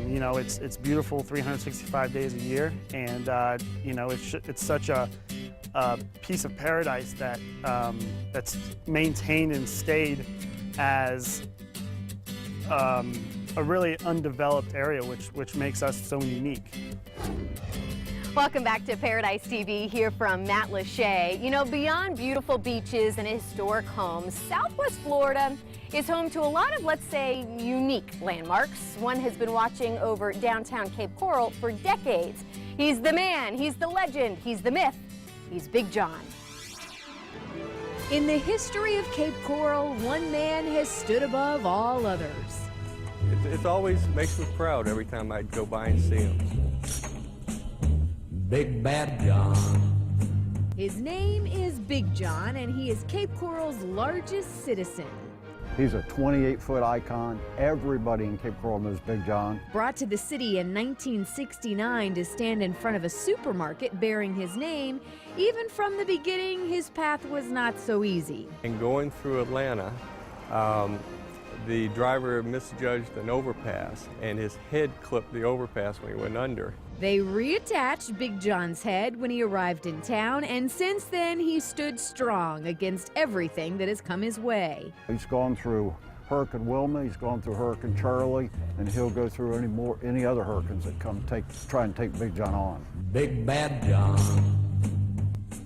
You know, it's beautiful 365 days a year, and you know, it's such a piece of paradise that that's maintained and stayed as a really undeveloped area, which makes us so unique. Welcome back to Paradise TV, here from Matt Lachey. You know, beyond beautiful beaches and historic homes, Southwest Florida is home to a lot of, let's say, unique landmarks. One has been watching over downtown Cape Coral for decades. He's the man, he's the legend, he's the myth, he's Big John. In the history of Cape Coral, one man has stood above all others. It always makes me proud every time I go by and see him. Big Bad John. His name is Big John, and he is Cape Coral's largest citizen. He's a 28-foot icon. Everybody in Cape Coral knows Big John. Brought to the city in 1969 to stand in front of a supermarket bearing his name, even from the beginning, his path was not so easy. And going through Atlanta, the driver misjudged an overpass, and his head clipped the overpass when he went under. They reattached Big John's head when he arrived in town, and since then he stood strong against everything that has come his way. He's gone through Hurricane Wilma, he's gone through Hurricane Charlie, and he'll go through any other hurricanes that come try and take Big John on. Big Bad John.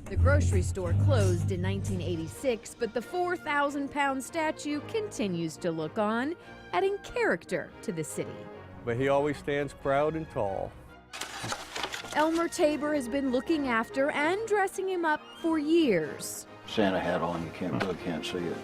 The grocery store closed in 1986, but the 4,000-pound statue continues to look on, adding character to the city. But he always stands proud and tall. Elmer Tabor has been looking after and dressing him up for years. Santa hat on, you really can't see it.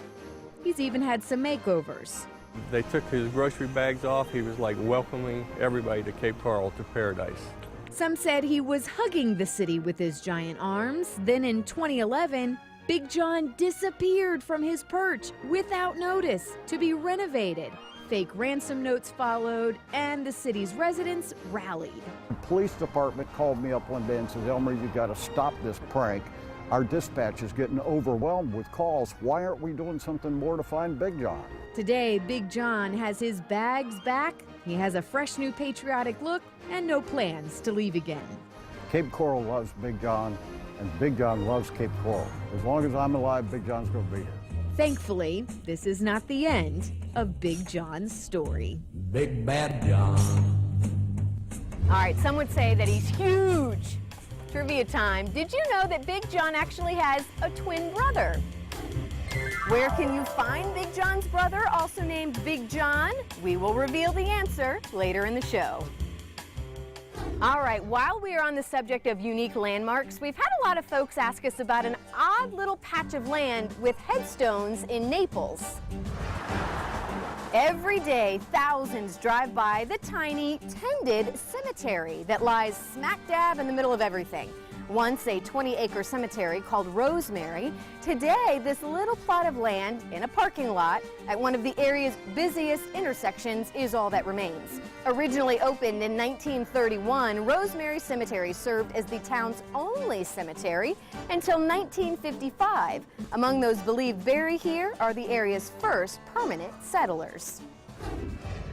He's even had some makeovers. They took his grocery bags off. He was like welcoming everybody to Cape Coral, to paradise. Some said he was hugging the city with his giant arms. Then in 2011, Big John disappeared from his perch without notice to be renovated. Fake ransom notes followed, and the city's residents rallied. The police department called me up one day and said, Elmer, you got to stop this prank. Our dispatch is getting overwhelmed with calls. Why aren't we doing something more to find Big John? Today, Big John has his bags back. He has a fresh new patriotic look and no plans to leave again. Cape Coral loves Big John, and Big John loves Cape Coral. As long as I'm alive, Big John's going to be here. Thankfully, this is not the end of Big John's story. Big Bad John. All right, some would say that he's huge. Trivia time. Did you know that Big John actually has a twin brother? Where can you find Big John's brother, also named Big John? We will reveal the answer later in the show. All right, while we are on the subject of unique landmarks, we've had a lot of folks ask us about an odd little patch of land with headstones in Naples. Every day, thousands drive by the tiny, tended cemetery that lies smack dab in the middle of everything. Once a 20-acre cemetery called Rosemary, today this little plot of land in a parking lot at one of the area's busiest intersections is all that remains. Originally opened in 1931, Rosemary Cemetery served as the town's only cemetery until 1955. Among those believed buried here are the area's first permanent settlers.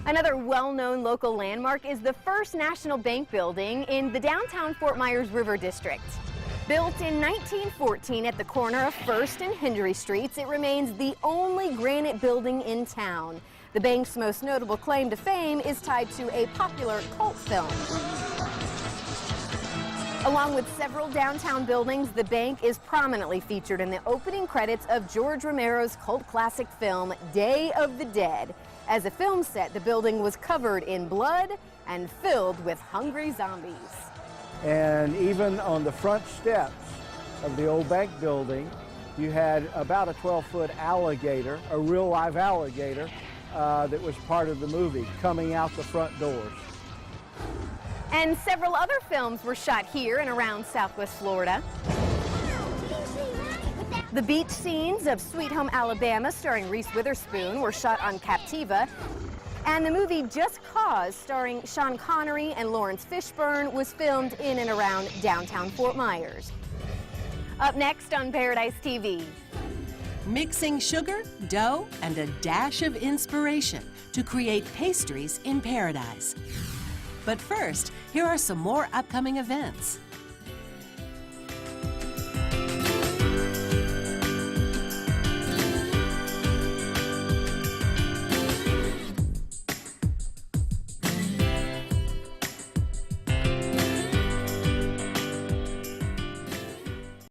Another well-known local landmark is the First National Bank building in the downtown Fort Myers River District. Built in 1914 at the corner of First and Hendry Streets, it remains the only granite building in town. The bank's most notable claim to fame is tied to a popular cult film. Along with several downtown buildings, the bank is prominently featured in the opening credits of George Romero's cult classic film, Day of the Dead. As a film set, the building was covered in blood and filled with hungry zombies. And even on the front steps of the old bank building, you had about a 12-foot alligator, a real live alligator, that was part of the movie, coming out the front doors. And several other films were shot here and around Southwest Florida. The beach scenes of Sweet Home Alabama, starring Reese Witherspoon, were shot on Captiva. And the movie Just Cause, starring Sean Connery and Lawrence Fishburne, was filmed in and around downtown Fort Myers. Up next on Paradise TV. Mixing sugar, dough, and a dash of inspiration to create pastries in paradise. But first, here are some more upcoming events.